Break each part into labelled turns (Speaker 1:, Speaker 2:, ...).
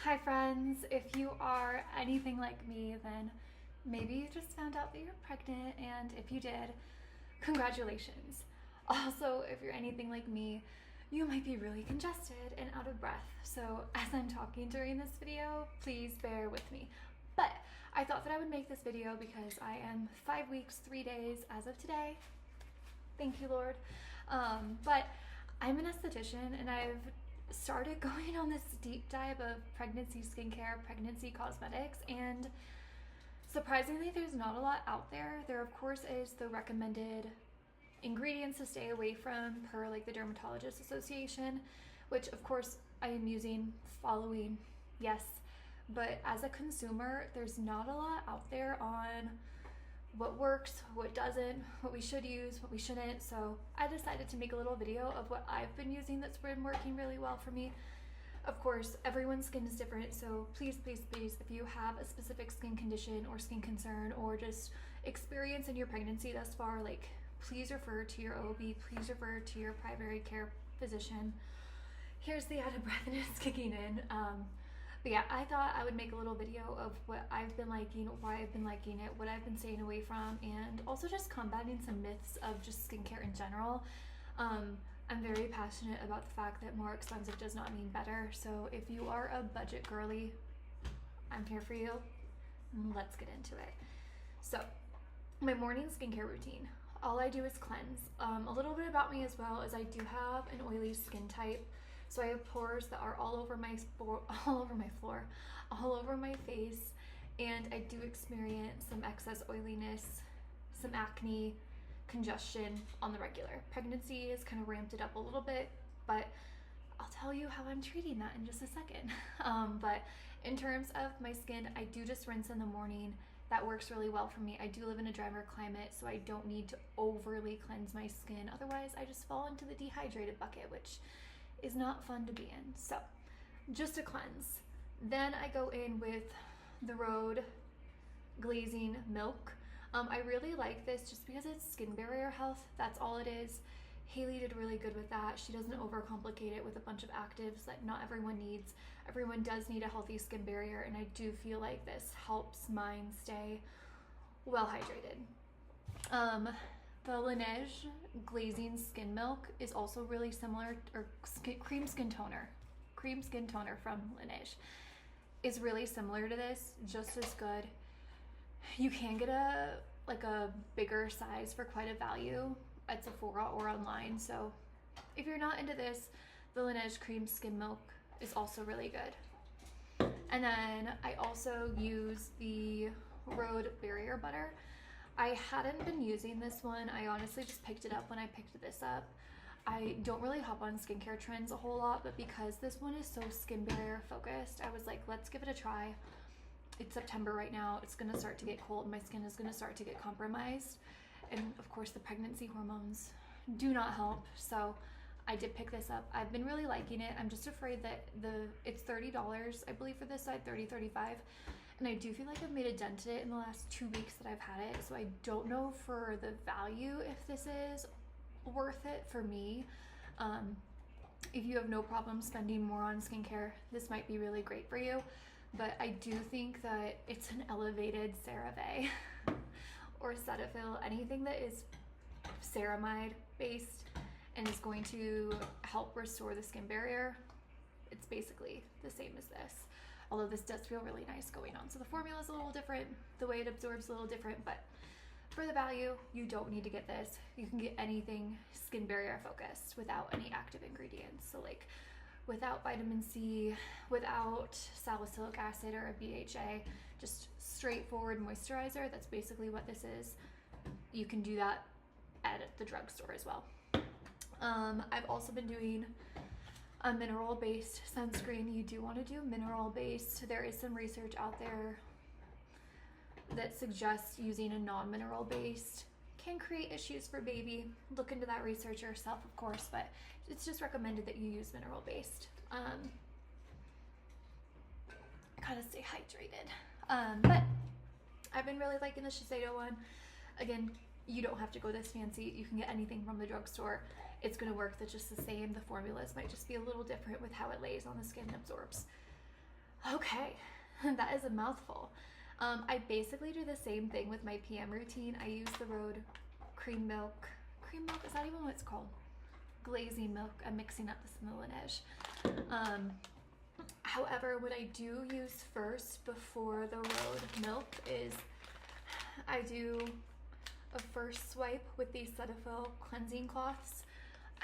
Speaker 1: Hi friends, if you are anything like me, then maybe you just found out that you're pregnant, and if you did, congratulations. Also, if you're anything like me, you might be really congested and out of breath. So as I'm talking during this video, please bear with me. But I thought that I would make this video because I am 5 weeks, 3 days as of today. Thank you, Lord. But I'm an esthetician and I've started going on this deep dive of pregnancy skincare, pregnancy cosmetics, and surprisingly, there's not a lot out there. There, of course, is the recommended ingredients to stay away from per like the Dermatologist Association, which of course I am using, following, yes. But as a consumer, there's not a lot out there on what works, what doesn't, what we should use, what we shouldn't. So I decided to make a little video of what I've been using that's been working really well for me. Of course, everyone's skin is different, so please, please, please, if you have a specific skin condition or skin concern or just experience in your pregnancy thus far, like please refer to your OB, please refer to your primary care physician. Here's the out of breathness kicking in. But yeah, I thought I would make a little video of what I've been liking, why I've been liking it, what I've been staying away from, and also just combating some myths of just skincare in general. I'm very passionate about the fact that more expensive does not mean better. So if you are a budget girly, I'm here for you. Let's get into it. So my morning skincare routine. All I do is cleanse. A little bit about me as well is I do have an oily skin type. So I have pores that are all over my face, and I do experience some excess oiliness, some acne, congestion on the regular. Pregnancy has kind of ramped it up a little bit, but I'll tell you how I'm treating that in just a second. But in terms of my skin, I do just rinse in the morning. That works really well for me. I do live in a drier climate, so I don't need to overly cleanse my skin. Otherwise, I just fall into the dehydrated bucket, which is not fun to be in. So just a cleanse. Then I go in with the Rhode Glazing Milk. I really like this just because it's skin barrier health. That's all it is. Haley did really good with that. She doesn't overcomplicate it with a bunch of actives that not everyone needs. Everyone does need a healthy skin barrier, and I do feel like this helps mine stay well hydrated. The Laneige Glazing Skin Milk is also really similar, or cream skin toner from Laneige is really similar to this, just as good. You can get a bigger size for quite a value at Sephora or online. So if you're not into this, the Laneige Cream Skin Milk is also really good. And then I also use the Rhode Barrier Butter. I hadn't been using this one. I honestly just picked it up when I picked this up. I don't really hop on skincare trends a whole lot, but because this one is so skin barrier focused, I was like, let's give it a try. It's September right now. It's gonna start to get cold. My skin is gonna start to get compromised. And of course the pregnancy hormones do not help. So I did pick this up. I've been really liking it. I'm just afraid that it's $30, I believe, for this side, $30-$35. And I do feel like I've made a dent in it in the last 2 weeks that I've had it. So I don't know for the value if this is worth it for me. If you have no problem spending more on skincare, this might be really great for you. But I do think that it's an elevated CeraVe or Cetaphil, anything that is ceramide based and is going to help restore the skin barrier. It's basically the same as this, although this does feel really nice going on. So the formula is a little different, the way it absorbs a little different, but for the value, you don't need to get this. You can get anything skin barrier focused without any active ingredients. So like without vitamin C, without salicylic acid or a BHA, just straightforward moisturizer. That's basically what this is. You can do that at the drugstore as well. I've also been doing a mineral-based sunscreen. You do want to do mineral-based. There is some research out there that suggests using a non-mineral based can create issues for baby. Look into that research yourself, of course, but it's just recommended that you use mineral based. Gotta stay hydrated. But I've been really liking the Shiseido one. Again, you don't have to go this fancy. You can get anything from the drugstore. It's gonna work just the same. The formulas might just be a little different with how it lays on the skin and absorbs. Okay, that is a mouthful. I basically do the same thing with my PM routine. I use the Rhode cream milk. Cream milk, is that even what it's called? Glazing milk. I'm mixing up this in the Laneige. However, what I do use first before the Rhode milk is I do a first swipe with these Cetaphil cleansing cloths.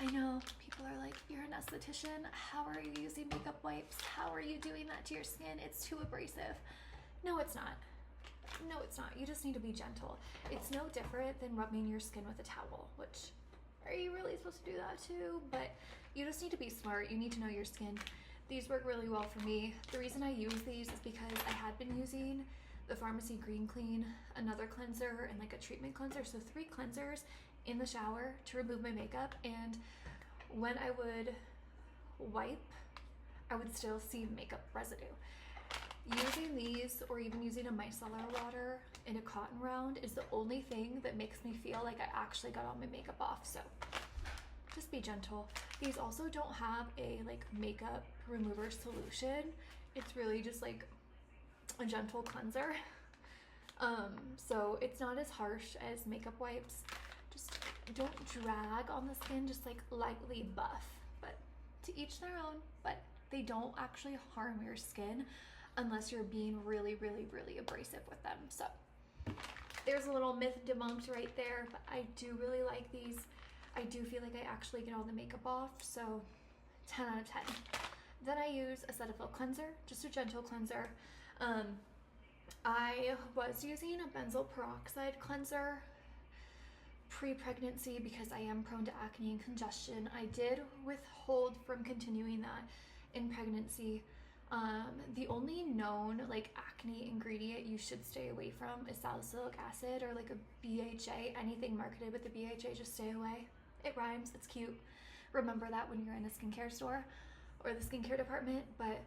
Speaker 1: I know people are like, you're an esthetician. How are you using makeup wipes? How are you doing that to your skin? It's too abrasive. No, it's not. No, it's not. You just need to be gentle. It's no different than rubbing your skin with a towel, which, are you really supposed to do that too? But you just need to be smart. You need to know your skin. These work really well for me. The reason I use these is because I had been using the Pharmacy Green Clean, another cleanser, and like a treatment cleanser. So 3 cleansers in the shower to remove my makeup, and when I would wipe, I would still see makeup residue. Using these, or even using a micellar water in a cotton round, is the only thing that makes me feel like I actually got all my makeup off. So just be gentle. These also don't have a like makeup remover solution. It's really just like a gentle cleanser. So it's not as harsh as makeup wipes. Just don't drag on the skin, just like lightly buff. But to each their own, but they don't actually harm your skin unless you're being really, really, really abrasive with them. So there's a little myth debunked right there, but I do really like these. I do feel like I actually get all the makeup off, so 10 out of 10. Then I use a Cetaphil cleanser, just a gentle cleanser. I was using a benzoyl peroxide cleanser pre-pregnancy because I am prone to acne and congestion. I did withhold from continuing that in pregnancy. The only known like acne ingredient you should stay away from is salicylic acid or like a BHA. Anything marketed with the BHA, just stay away. It rhymes, it's cute. Remember that when you're in a skincare store or the skincare department, but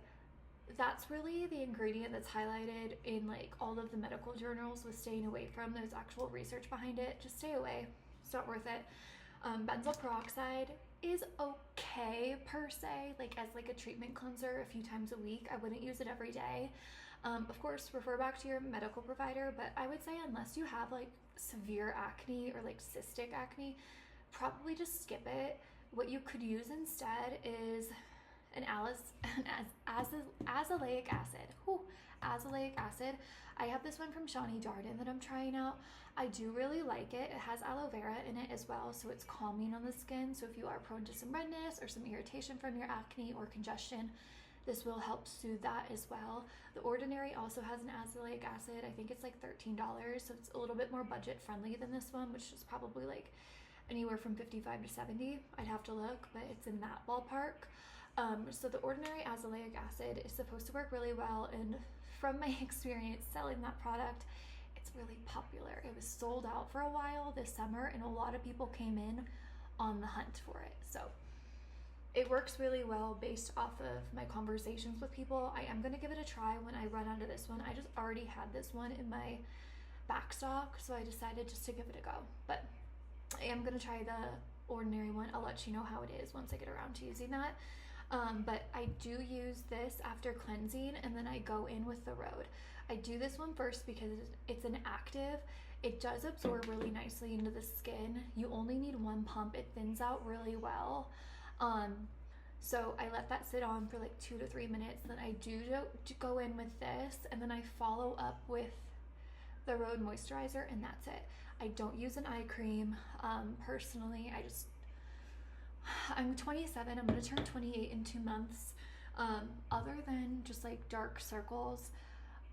Speaker 1: that's really the ingredient that's highlighted in like all of the medical journals with staying away from. There's actual research behind it. Just stay away. It's not worth it. Benzoyl peroxide is okay per se, like as like a treatment cleanser a few times a week. I wouldn't use it every day. Of course, refer back to your medical provider, but I would say unless you have like severe acne or like cystic acne, probably just skip it. What you could use instead is an azelaic acid. Azelaic acid. I have this one from Shawnee Darden that I'm trying out. I do really like it. It has aloe vera in it as well, so it's calming on the skin. So if you are prone to some redness or some irritation from your acne or congestion, this will help soothe that as well. The Ordinary also has an azelaic acid. I think it's like $13, so it's a little bit more budget friendly than this one, which is probably like anywhere from $55 to $70. I'd have to look, but it's in that ballpark. So the Ordinary azelaic acid is supposed to work really well, and from my experience selling that product, it's really popular. It was sold out for a while this summer, and a lot of people came in on the hunt for it. So it works really well based off of my conversations with people. I am going to give it a try when I run out of this one. I just already had this one in my back stock, so I decided just to give it a go. But I am going to try the Ordinary one. I'll let you know how it is once I get around to using that. But I do use this after cleansing, and then I go in with the Rhode. I do this one first because it's an active. It does absorb really nicely into the skin. You only need one pump. It thins out really well. So I let that sit on for like 2 to 3 minutes. Then I do go in with this, and then I follow up with the Rhode moisturizer, and that's it. I don't use an eye cream. Personally, I'm 27. I'm gonna turn 28 in 2 months. Other than just like dark circles,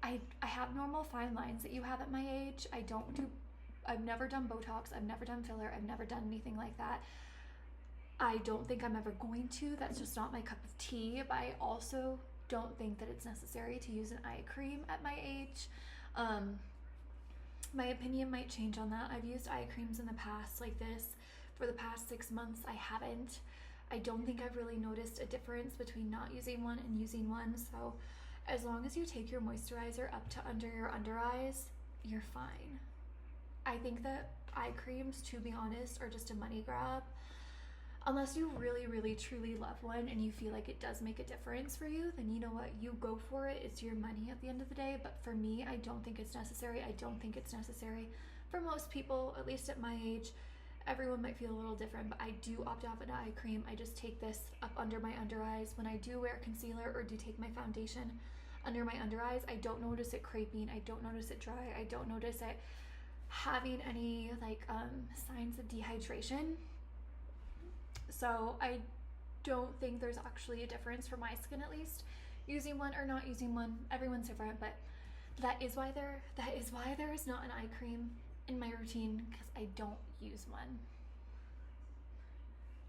Speaker 1: I have normal fine lines that you have at my age. I've never done Botox. I've never done filler. I've never done anything like that. I don't think I'm ever going to. That's just not my cup of tea. But I also don't think that it's necessary to use an eye cream at my age. My opinion might change on that. I've used eye creams in the past like this. For the past 6 months, I haven't. I don't think I've really noticed a difference between not using one and using one. So as long as you take your moisturizer up to under your under eyes, you're fine. I think that eye creams, to be honest, are just a money grab. Unless you really, really, truly love one and you feel like it does make a difference for you, then you know what, you go for it. It's your money at the end of the day. But for me, I don't think it's necessary. I don't think it's necessary for most people, at least at my age. Everyone might feel a little different, but I do opt out of an eye cream. I just take this up under my under eyes. When I do wear concealer or do take my foundation under my under eyes, I don't notice it creping. I don't notice it dry. I don't notice it having any like signs of dehydration. So I don't think there's actually a difference for my skin, at least, using one or not using one. Everyone's different, but that is why there is not an eye cream in my routine, because I don't use one.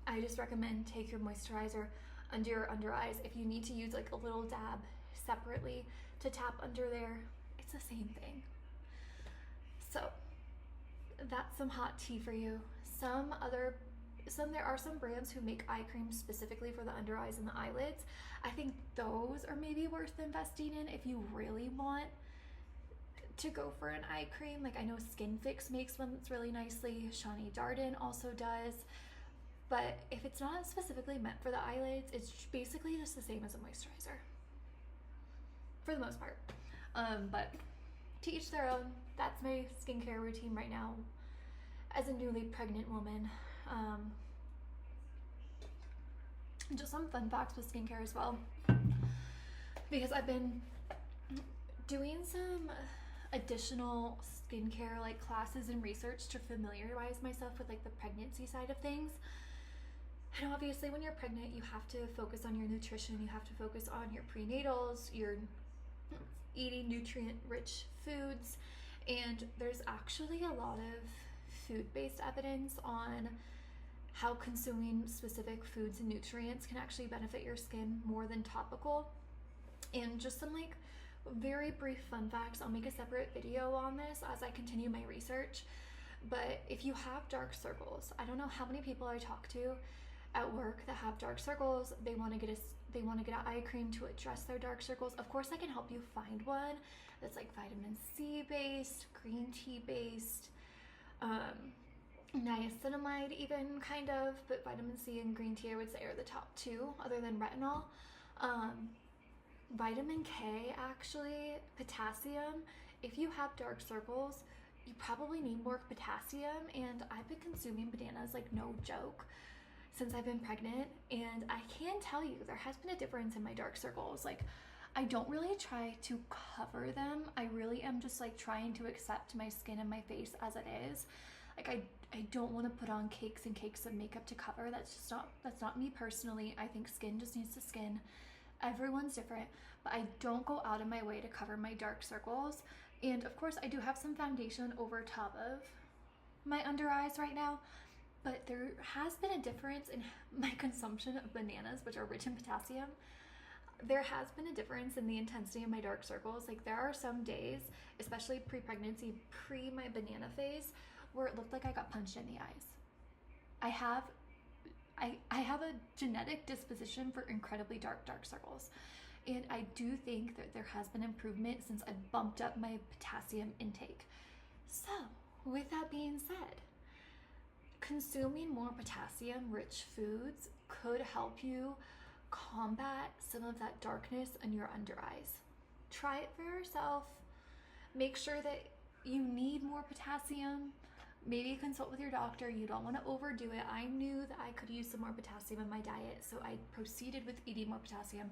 Speaker 1: I just recommend take your moisturizer under your under eyes. If you need to use like a little dab separately to tap under there, it's the same thing. So that's some hot tea for you. There are some brands who make eye creams specifically for the under eyes and the eyelids. I think those are maybe worth investing in if you really want to go for an eye cream. Like I know Skin Fix makes one that's really nicely. Shani Darden also does. But if it's not specifically meant for the eyelids, it's basically just the same as a moisturizer for the most part. But to each their own. That's my skincare routine right now as a newly pregnant woman. Just some fun facts with skincare as well, because I've been doing some additional skincare like classes and research to familiarize myself with like the pregnancy side of things. And obviously when you're pregnant, you have to focus on your nutrition, you have to focus on your prenatals, you're eating nutrient-rich foods, and there's actually a lot of food-based evidence on how consuming specific foods and nutrients can actually benefit your skin more than topical. And just some like very brief fun facts. I'll make a separate video on this as I continue my research. But if you have dark circles, I don't know how many people I talk to at work that have dark circles. They want to get an eye cream to address their dark circles. Of course, I can help you find one that's like vitamin C based, green tea based, niacinamide even kind of, but vitamin C and green tea I would say are the top two other than retinol. Vitamin K, actually, potassium. If you have dark circles, you probably need more potassium, and I've been consuming bananas like no joke since I've been pregnant, and I can tell you there has been a difference in my dark circles. Like I don't really try to cover them. I really am just like trying to accept my skin and my face as it is. Like I don't want to put on cakes and cakes of makeup to cover. That's not me personally. I think skin just needs to skin. Everyone's different, but I don't go out of my way to cover my dark circles. And of course I do have some foundation over top of my under eyes right now, but there has been a difference in my consumption of bananas, which are rich in potassium. There has been a difference in the intensity of my dark circles. Like there are some days, especially pre-pregnancy, pre my banana phase, where it looked like I got punched in the eyes. I have a genetic disposition for incredibly dark circles. And I do think that there has been improvement since I bumped up my potassium intake. So, with that being said, consuming more potassium-rich foods could help you combat some of that darkness in your under eyes. Try it for yourself. Make sure that you need more potassium. Maybe consult with your doctor. You don't want to overdo it. I knew that I could use some more potassium in my diet, so I proceeded with eating more potassium.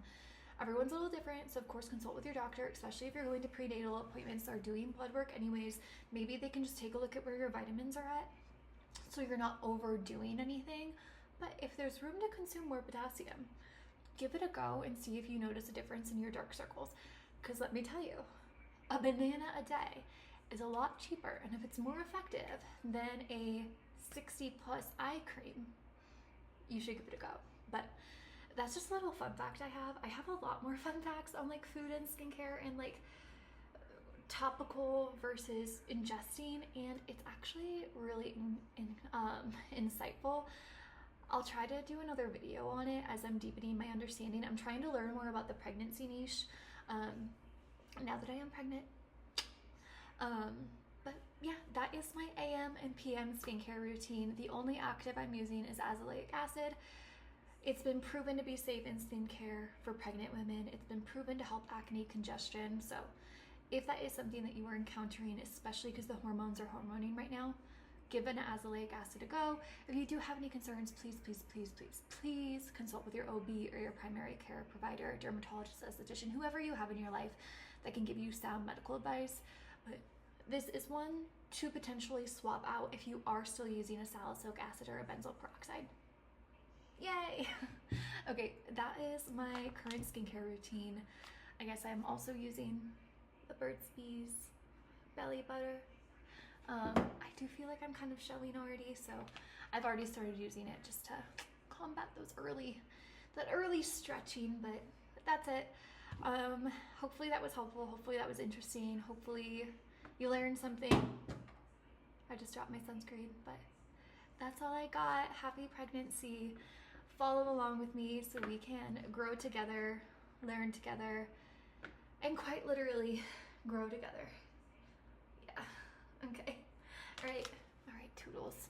Speaker 1: Everyone's a little different, so of course consult with your doctor, especially if you're going to prenatal appointments or doing blood work anyways. Maybe they can just take a look at where your vitamins are at, so you're not overdoing anything. But if there's room to consume more potassium, give it a go and see if you notice a difference in your dark circles. Because let me tell you, a banana a day is a lot cheaper, and if it's more effective than a 60+ eye cream, you should give it a go. But that's just a little fun fact I have. I have a lot more fun facts on like food and skincare and like topical versus ingesting, and it's actually really insightful. I'll try to do another video on it as I'm deepening my understanding. I'm trying to learn more about the pregnancy niche now that I am pregnant. But yeah, that is my AM and PM skincare routine. The only active I'm using is azelaic acid. It's been proven to be safe in skincare for pregnant women. It's been proven to help acne, congestion. So if that is something that you are encountering, especially because the hormones are hormoning right now, give an azelaic acid a go. If you do have any concerns, please consult with your OB or your primary care provider, dermatologist, esthetician, whoever you have in your life that can give you sound medical advice. But this is one to potentially swap out if you are still using a salicylic acid or a benzoyl peroxide. Yay! Okay, that is my current skincare routine. I guess I'm also using the Burt's Bees belly butter. I do feel like I'm kind of showing already, so I've already started using it just to combat that early stretching, but that's it. Hopefully that was helpful. Hopefully that was interesting. Hopefully you learned something. I just dropped my sunscreen, but that's all I got. Happy pregnancy. Follow along with me so we can grow together, learn together, and quite literally grow together. Yeah. Okay. All right, toodles.